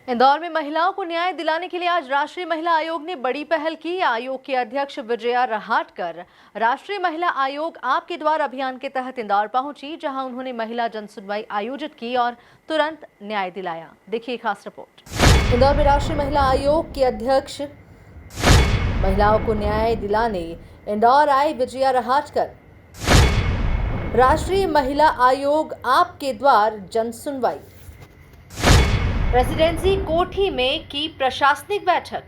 इंदौर में महिलाओं को न्याय दिलाने के लिए आज राष्ट्रीय महिला आयोग ने बड़ी पहल की। आयोग की अध्यक्ष विजया रहाटकर राष्ट्रीय महिला आयोग आपके द्वार अभियान के तहत इंदौर पहुंची, जहां उन्होंने महिला जनसुनवाई आयोजित की और तुरंत न्याय दिलाया। देखिए खास रिपोर्ट। इंदौर में राष्ट्रीय महिला आयोग के अध्यक्ष महिलाओं को न्याय दिलाने इंदौर आई विजया रहाटकर। राष्ट्रीय महिला आयोग आपके द्वार जनसुनवाई। रेजिडेंसी कोठी में की प्रशासनिक बैठक।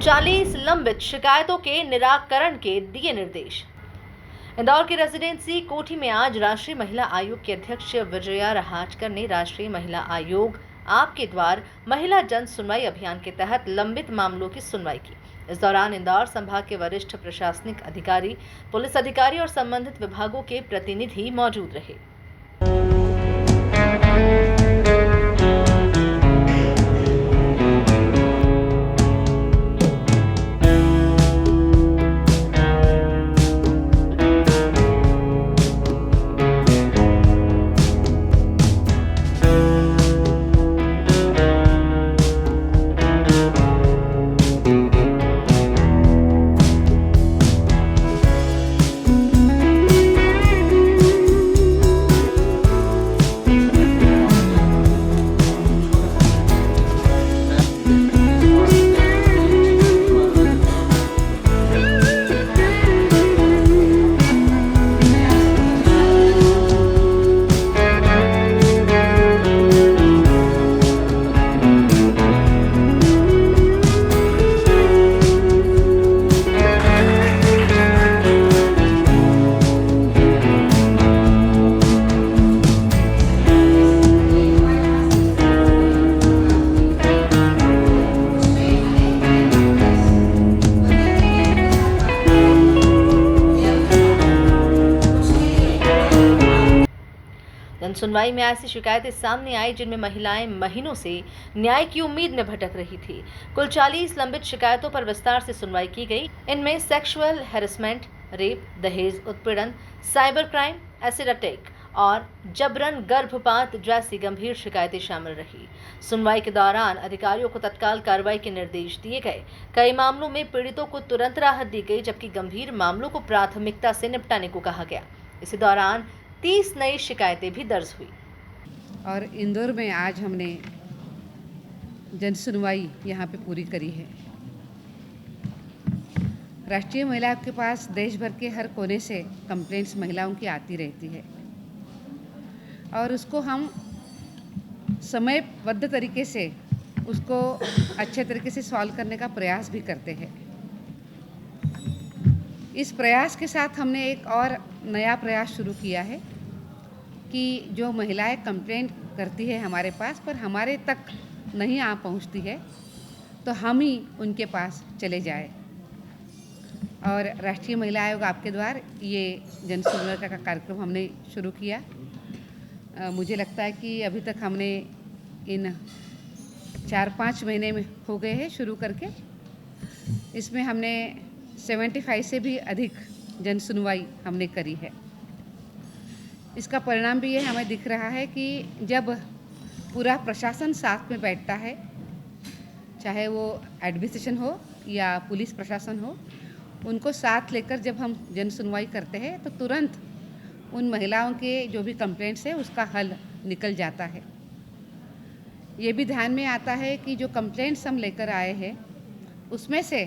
40 लंबित शिकायतों के निराकरण के दिए निर्देश। इंदौर के रेजिडेंसी कोठी में आज राष्ट्रीय महिला आयोग के अध्यक्ष विजया रहाटकर ने राष्ट्रीय महिला आयोग आपके द्वार महिला जन सुनवाई अभियान के तहत लंबित मामलों की सुनवाई की। इस दौरान इंदौर संभाग के वरिष्ठ प्रशासनिक अधिकारी, पुलिस अधिकारी और संबंधित विभागों के प्रतिनिधि मौजूद रहे। जनसुनवाई में ऐसी शिकायतें सामने आई जिनमें महिलाएं महीनों से न्याय की उम्मीद में भटक रही थी। कुल 40 लंबित शिकायतों पर विस्तार से सुनवाई की गई। इनमें सेक्सुअल हैरेसमेंट, रेप, दहेज उत्पीड़न, साइबर क्राइम, एसिड अटैक और जबरन गर्भपात जैसी गंभीर शिकायतें शामिल रही। सुनवाई के दौरान अधिकारियों को तत्काल कार्रवाई के निर्देश दिए गए। कई मामलों में पीड़ितों को तुरंत राहत दी गई, जबकि गंभीर मामलों को प्राथमिकता से निपटाने को कहा गया। इसी दौरान 30 नई शिकायतें भी दर्ज हुई। और इंदौर में आज हमने जन सुनवाई यहाँ पे पूरी करी है। राष्ट्रीय महिला आयोग के पास देश भर के हर कोने से कंप्लेंट्स महिलाओं की आती रहती है और उसको हम समयबद्ध तरीके से उसको अच्छे तरीके से सॉल्व करने का प्रयास भी करते हैं। इस प्रयास के साथ हमने एक और नया प्रयास शुरू किया है कि जो महिलाएं कंप्लेंट करती है हमारे पास पर हमारे तक नहीं आ पहुंचती है, तो हम ही उनके पास चले जाए। और राष्ट्रीय महिला आयोग आपके द्वार ये जन सुनवाई का कार्यक्रम हमने शुरू किया। मुझे लगता है कि अभी तक हमने इन 4-5 महीने में हो गए हैं शुरू करके। इसमें हमने 75 से भी अधिक जन सुनवाई हमने करी है। इसका परिणाम भी ये हमें दिख रहा है कि जब पूरा प्रशासन साथ में बैठता है, चाहे वो एडमिनिस्ट्रेशन हो या पुलिस प्रशासन हो, उनको साथ लेकर जब हम जन सुनवाई करते हैं तो तुरंत उन महिलाओं के जो भी कंप्लेंट्स है उसका हल निकल जाता है। ये भी ध्यान में आता है कि जो कंप्लेंट्स हम लेकर आए हैं उसमें से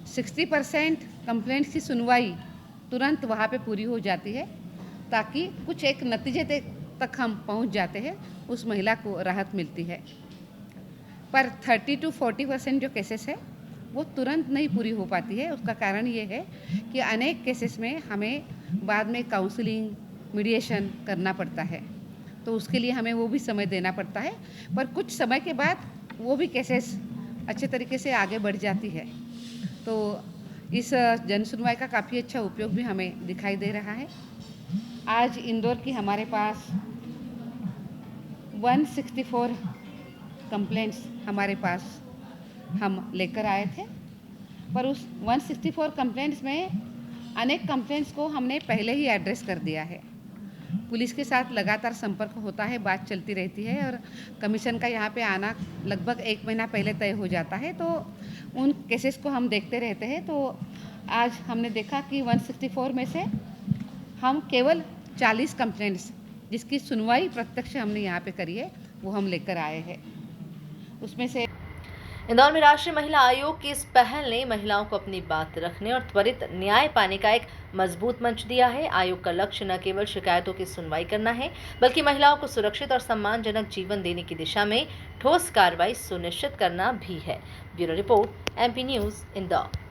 60% कंप्लेंट्स की सुनवाई तुरंत वहाँ पे पूरी हो जाती है, ताकि कुछ एक नतीजे तक हम पहुँच जाते हैं, उस महिला को राहत मिलती है। पर 30 to 40% जो केसेस है वो तुरंत नहीं पूरी हो पाती है। उसका कारण ये है कि अनेक केसेस में हमें बाद में काउंसलिंग, मीडिएशन करना पड़ता है, तो उसके लिए हमें वो भी समय देना पड़ता है। पर कुछ समय के बाद वो भी केसेस अच्छे तरीके से आगे बढ़ जाती है। तो इस जन सुनवाई का काफ़ी अच्छा उपयोग भी हमें दिखाई दे रहा है। आज इंदौर की हमारे पास 164 कंप्लेंट्स हमारे पास हम लेकर आए थे, पर उस 164 कंप्लेंट्स में अनेक कंप्लेंट्स को हमने पहले ही एड्रेस कर दिया है पुलिस के साथ लगातार संपर्क होता है, बात चलती रहती है और कमीशन का यहाँ पे आना लगभग 1 महीना पहले तय हो जाता है। तो उन केसेस को हम देखते रहते हैं। तो आज हमने देखा कि 164 में से हम केवल 40 कंप्लेंट्स जिसकी सुनवाई प्रत्यक्ष हमने यहाँ पे करी है वो हम लेकर आए हैं। उसमें से इंदौर में राष्ट्रीय महिला आयोग की इस पहल ने महिलाओं को अपनी बात रखने और त्वरित न्याय पाने का एक मजबूत मंच दिया है। आयोग का लक्ष्य न केवल शिकायतों की सुनवाई करना है, बल्कि महिलाओं को सुरक्षित और सम्मानजनक जीवन देने की दिशा में ठोस कार्रवाई सुनिश्चित करना भी है। Bureau report, MP news, Indore.